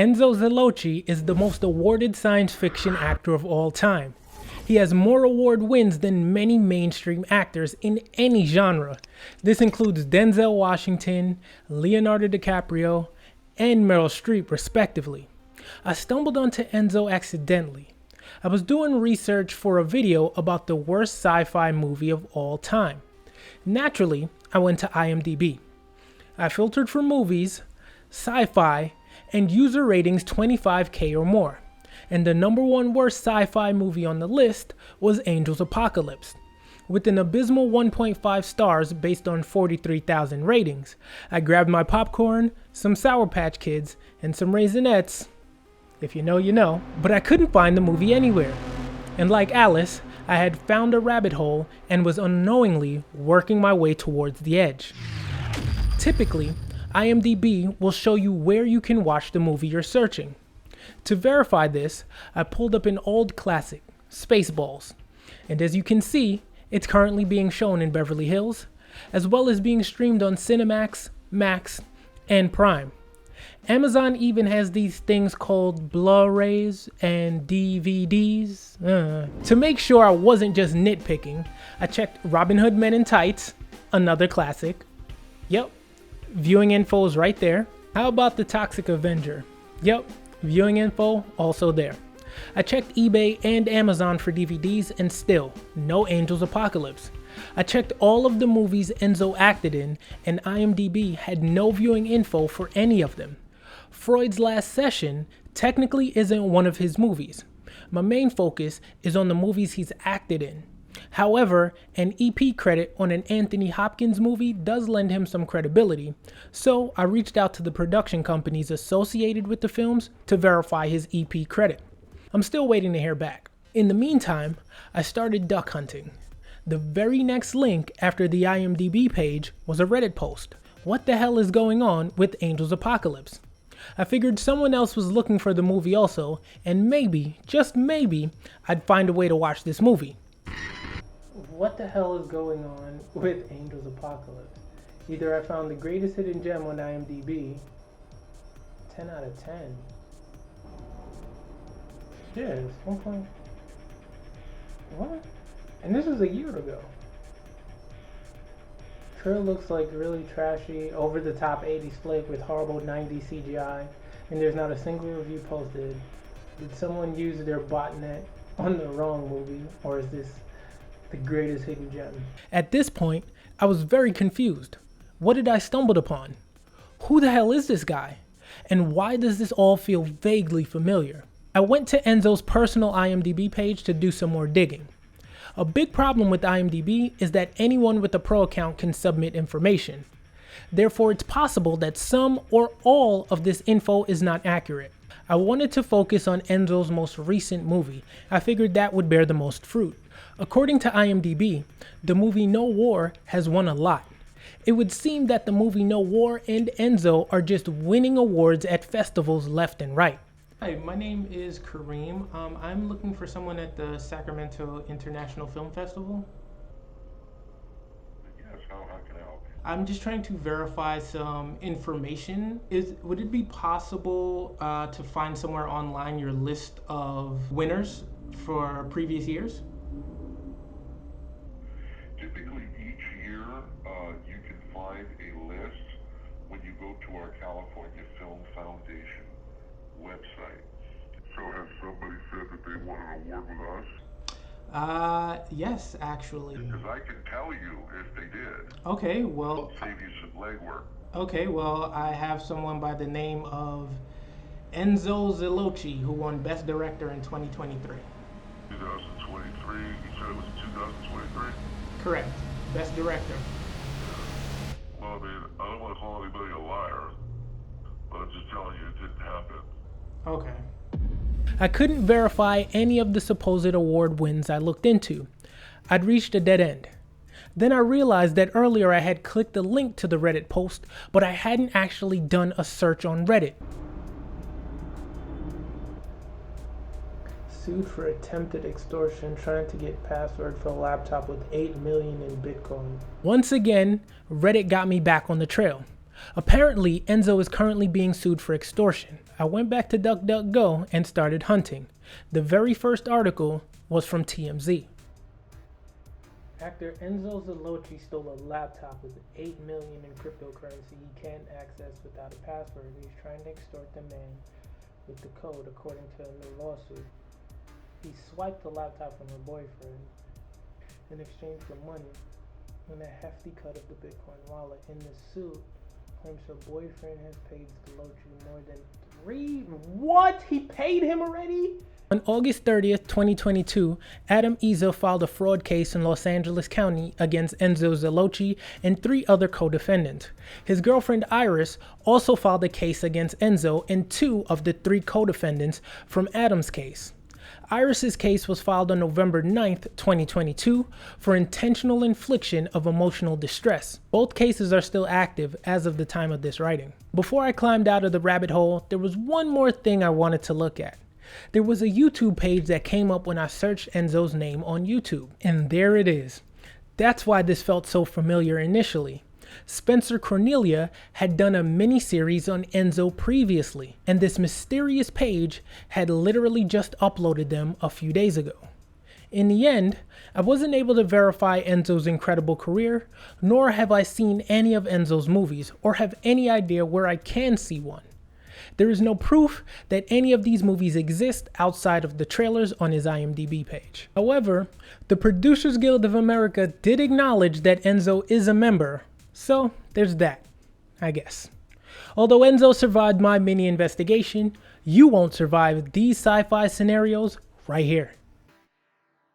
Enzo Zelocchi is the most awarded science fiction actor of all time. He has more award wins than many mainstream actors in any genre. This includes Denzel Washington, Leonardo DiCaprio, and Meryl Streep respectively. I stumbled onto Enzo accidentally. I was doing research for a video about the worst sci-fi movie of all time. Naturally, I went to IMDB. I filtered for movies, sci-fi, and user ratings 25K or more. And the number one worst sci-fi movie on the list was Angel's Apocalypse. With an abysmal 1.5 stars based on 43,000 ratings, I grabbed my popcorn, some Sour Patch Kids, and some Raisinets. If you know, you know. But I couldn't find the movie anywhere. And like Alice, I had found a rabbit hole and was unknowingly working my way towards the edge. Typically, IMDb will show you where you can watch the movie you're searching. To verify this, I pulled up an old classic, Spaceballs. And as you can see, it's currently being shown in Beverly Hills, as well as being streamed on Cinemax, Max, and Prime. Amazon even has these things called Blu-rays and DVDs. To make sure I wasn't just nitpicking, I checked Robin Hood Men in Tights, another classic. Yep, viewing info is right there. How about The Toxic Avenger? Yep, viewing info also there. I checked eBay and Amazon for DVDs and still, no Angel's Apocalypse. I checked all of the movies Enzo acted in and IMDb had no viewing info for any of them. Freud's Last Session technically isn't one of his movies. My main focus is on the movies he's acted in. However, an EP credit on an Anthony Hopkins movie does lend him some credibility, so I reached out to the production companies associated with the films to verify his EP credit. I'm still waiting to hear back. In the meantime, I started duck hunting. The very next link after the IMDb page was a Reddit post. What the hell is going on with Angel's Apocalypse? I figured someone else was looking for the movie also, and maybe, just maybe, I'd find a way to watch this movie. What the hell is going on with Angel's Apocalypse? Either I found the greatest hidden gem on IMDb, 10 out of 10. Yes, 1 point. What? And this was a year ago. Trailer looks like really trashy, over-the-top 80s flick with horrible 90s CGI, and there's not a single review posted. Did someone use their botnet on the wrong movie, or is this the greatest hidden gem? At this point, I was very confused. What did I stumble upon? Who the hell is this guy? And why does this all feel vaguely familiar? I went to Enzo's personal IMDb page to do some more digging. A big problem with IMDb is that anyone with a pro account can submit information. Therefore, it's possible that some or all of this info is not accurate. I wanted to focus on Enzo's most recent movie. I figured that would bear the most fruit. According to IMDb, the movie No War has won a lot. It would seem that the movie No War and Enzo are just winning awards at festivals left and right. Hi, my name is Kareem. I'm looking for someone at the Sacramento International Film Festival. Yes, how can I help you? I'm just trying to verify some information. Would it be possible to find somewhere online your list of winners for previous years? Typically, each year you can find a list when you go to our California Film Foundation website. So has somebody said that they want an award with us? Yes, actually. Because I can tell you if they did. Okay, well. It'll save you some legwork. Okay, well, I have someone by the name of Enzo Zelocchi who won Best Director in 2023. 2023? You said it was 2023? Correct. Best Director. Well, I mean, I don't want to call anybody a liar, but I'm just telling you it didn't happen. Okay. I couldn't verify any of the supposed award wins I looked into. I'd reached a dead end. Then I realized that earlier I had clicked the link to the Reddit post, but I hadn't actually done a search on Reddit. Sued for attempted extortion, trying to get password for a laptop with 8 million in Bitcoin. Once again, Reddit got me back on the trail. Apparently, Enzo is currently being sued for extortion. I went back to DuckDuckGo and started hunting. The very first article was from TMZ. Actor Enzo Zelocchi stole a laptop with $8 million in cryptocurrency he can't access without a password. He's trying to extort the man with the code, according to a new lawsuit. He swiped the laptop from her boyfriend in exchange for money and a hefty cut of the Bitcoin wallet. In the suit, claims her boyfriend has paid Zelocchi more than What? He paid him already? On August 30th, 2022, Adam Eza filed a fraud case in Los Angeles County against Enzo Zelocchi and 3 other co-defendants. His girlfriend Iris also filed a case against Enzo and 2 of the 3 co-defendants from Adam's case. Iris's case was filed on November 9th, 2022 for intentional infliction of emotional distress. Both cases are still active as of the time of this writing. Before I climbed out of the rabbit hole, there was one more thing I wanted to look at. There was a YouTube page that came up when I searched Enzo's name on YouTube, and there it is. That's why this felt so familiar initially. Spencer Cornelia had done a mini-series on Enzo previously, and this mysterious page had literally just uploaded them a few days ago. In the end, I wasn't able to verify Enzo's incredible career, nor have I seen any of Enzo's movies, or have any idea where I can see one. There is no proof that any of these movies exist outside of the trailers on his IMDB page. However, the Producers Guild of America did acknowledge that Enzo is a member, so there's that, I guess. Although Enzo survived my mini investigation, you won't survive these sci-fi scenarios right here.